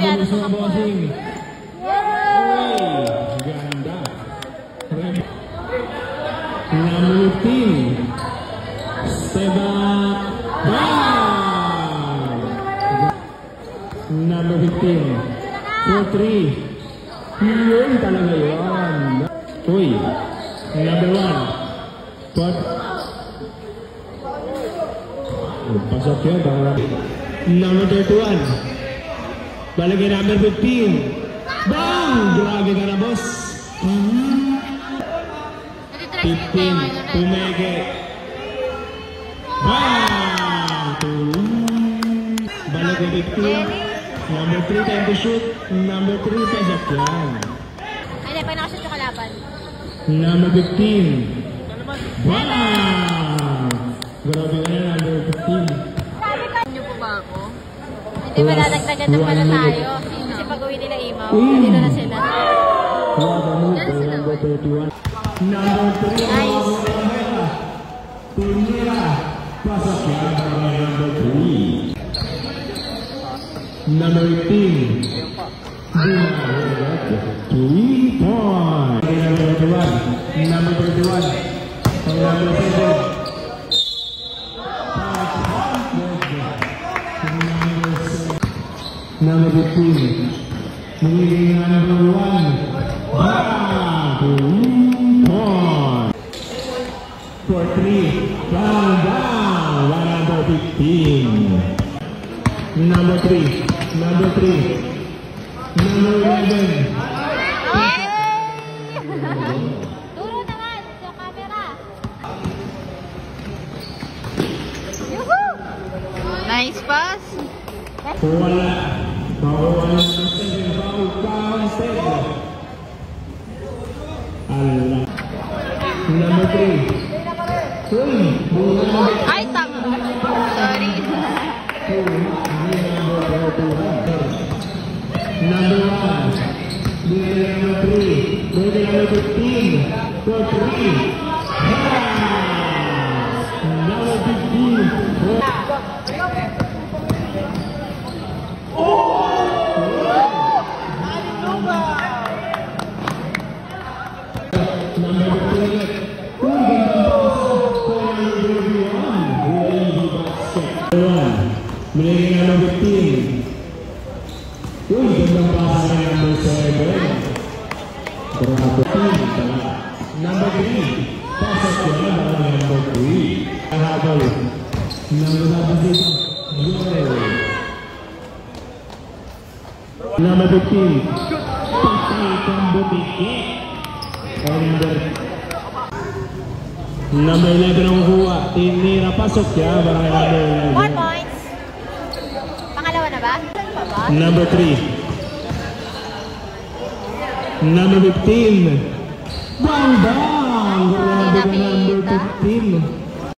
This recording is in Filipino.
piano sa bossing. Yay! Ganda. Number 15. Sebak. Number 15. 4-3. Yun talaga yun. Uy. Number 1. Pasok yun. Number 31. Balik number 15. Bang! Grabe ka na, boss. 15. Pumege. Bang! Balik na 15. Number 3, time to shoot. Number 3, pasok yan. Ay, di, pag nakashoot yung kalaban. Number 15. Bang! Grabe ka na, number 15. Niyo po ba ako? Hindi, maladagdagan na pala tayo. Kasi pag-uwi nila imaw, dito na sila. Number 31. Number 3. Nice. Tumira. Pasok yan para number 3. Number 18. 3 points. Number 31. Number 31. Number 7. Number 15. Magiging number 1. Bang! 2 points. For 3. Down, down. Number 15. Number 3. Number 3. Number 11. Duro naman sa camera. Yuhu! Nice pass. Wala. Bawal na sa bawal sa Allah. Number 3. Ay, tama. Sorry. Number 1. Number 3. Number 15. For 3. Number 15. Binigay nga number 15. Uy, gandang pasa na number 7. Number 3. Pasok ko na para number 3. Habol. Number 6. Number 15. Patay kang bumiki. Number 11 ang kuha. Tinira, pasok yan para number 11. 1 points. Pangalawa na ba? Number 3. Number 15. Bang bang! Grabe ka number 15.